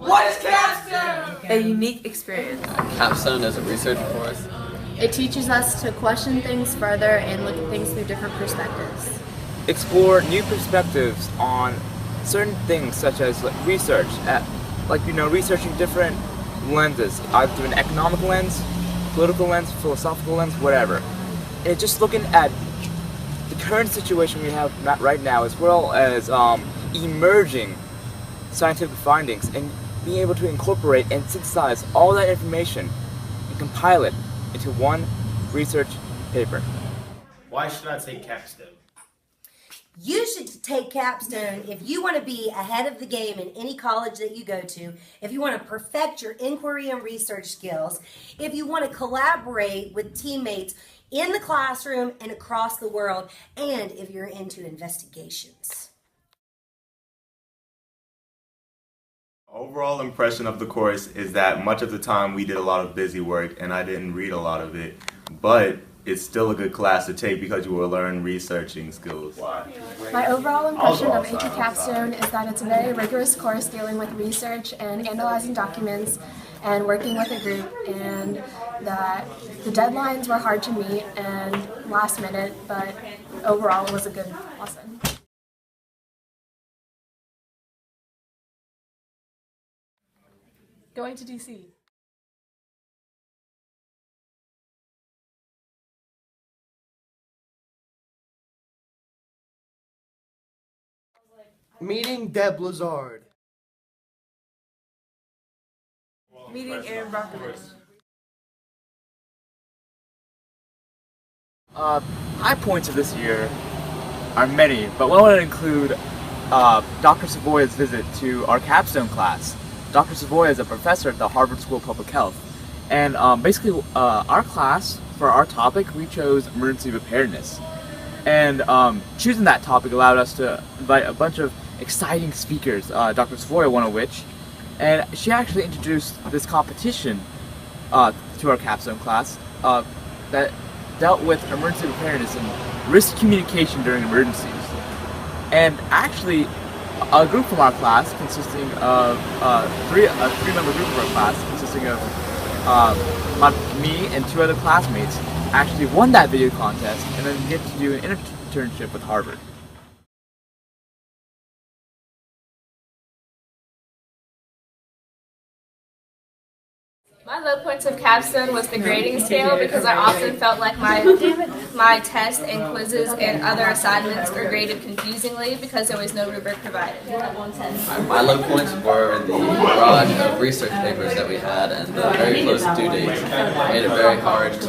What is CAPSTONE? A unique experience. Capstone is a research course. It teaches us to question things further and look at things through different perspectives. Explore new perspectives on certain things such as research, researching different lenses, either through an economic lens, political lens, philosophical lens, whatever. And just looking at the current situation we have right now, as well as emerging scientific findings, and being able to incorporate and synthesize all that information and compile it into one research paper. Why should I take Capstone? You should take Capstone if you want to be ahead of the game in any college that you go to, if you want to perfect your inquiry and research skills, if you want to collaborate with teammates in the classroom and across the world, and if you're into investigations. Overall impression of the course is that much of the time we did a lot of busy work and I didn't read a lot of it, but it's still a good class to take because you will learn researching skills. My overall impression of AP Capstone is that it's a very rigorous course dealing with research and analyzing documents and working with a group, and that the deadlines were hard to meet and last minute, but overall it was a good lesson. Going to DC. Meeting Deb Lazard. Meeting Aaron Brockovich. High points of this year are many, but one would include Dr. Savoya's visit to our capstone class. Dr. Savoya is a professor at the Harvard School of Public Health, and basically our class, for our topic, we chose emergency preparedness. And choosing that topic allowed us to invite a bunch of exciting speakers, Dr. Savoya one of which, and she actually introduced this competition to our capstone class that dealt with emergency preparedness and risk communication during emergencies. And actually, a group from our class consisting of a three-member group of our class consisting of me and two other classmates actually won that video contest and then get to do an internship with Harvard. My low points of Capstone was the grading scale, because I often felt like my tests and quizzes and other assignments were graded confusingly because there was no rubric provided. My low points were the barrage of research papers that we had and the very close due dates. It made it very hard to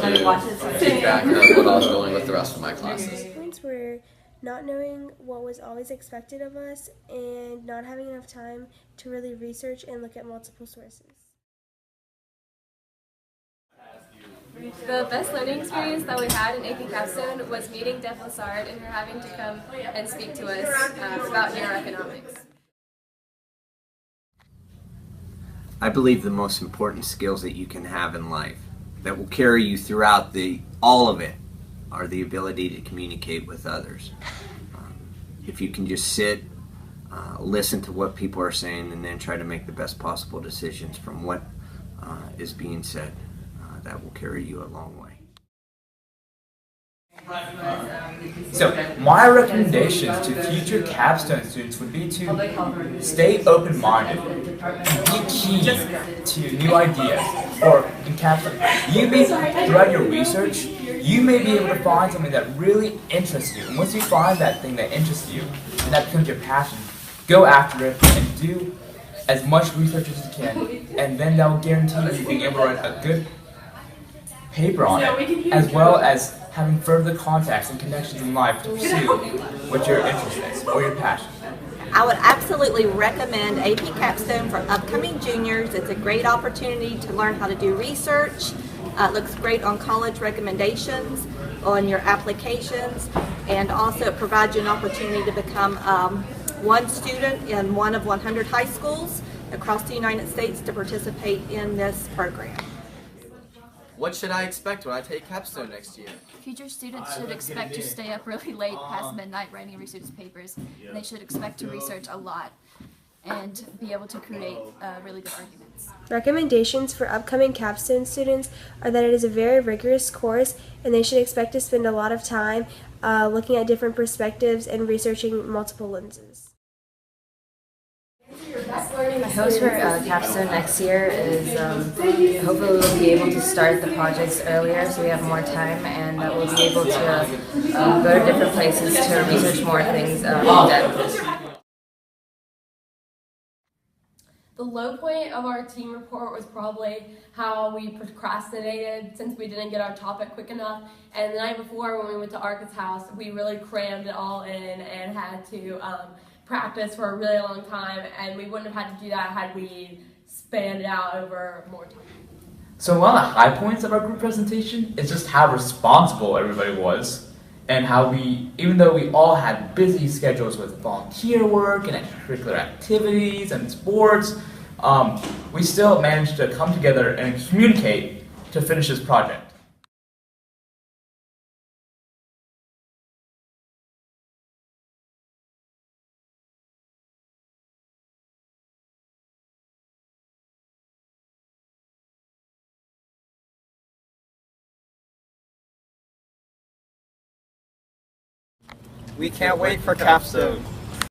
keep track of what I was doing with the rest of my classes. Points were not knowing what was always expected of us and not having enough time to really research and look at multiple sources. The best learning experience that we had in AP Capstone was meeting Deb Lazard and her having to come and speak to us about neuroeconomics. I believe the most important skills that you can have in life that will carry you throughout all of it are the ability to communicate with others. If you can just sit, listen to what people are saying, and then try to make the best possible decisions from what is being said, that will carry you a long way. So my recommendations to future capstone students would be to stay open-minded, be keen to new ideas. Or in capstone, throughout your research, you may be able to find something that really interests you. And once you find that thing that interests you, and that becomes your passion, go after it and do as much research as you can, and then that will guarantee you being able to write a good paper on it, as well as having further contacts and connections in life to pursue what your interest is or your passion. I would absolutely recommend AP Capstone for upcoming juniors. It's a great opportunity to learn how to do research. It looks great on college recommendations, on your applications, and also it provides you an opportunity to become one student in one of 100 high schools across the United States to participate in this program. What should I expect when I take Capstone next year? Future students should expect to stay up really late past midnight writing research papers, and they should expect to research a lot. and be able to create really good arguments. Recommendations for upcoming capstone students are that it is a very rigorous course and they should expect to spend a lot of time looking at different perspectives and researching multiple lenses. My hopes for capstone next year is hopefully we'll be able to start the projects earlier so we have more time, and that we'll be able to go to different places to research more things in depth. The low point of our team report was probably how we procrastinated since we didn't get our topic quick enough. And the night before when we went to Arca's house, we really crammed it all in and had to practice for a really long time. And we wouldn't have had to do that had we spanned it out over more time. So one of the high points of our group presentation is just how responsible everybody was, and how we, even though we all had busy schedules with volunteer work and extracurricular activities and sports, we still managed to come together and communicate to finish this project. We can't wait for Capstone.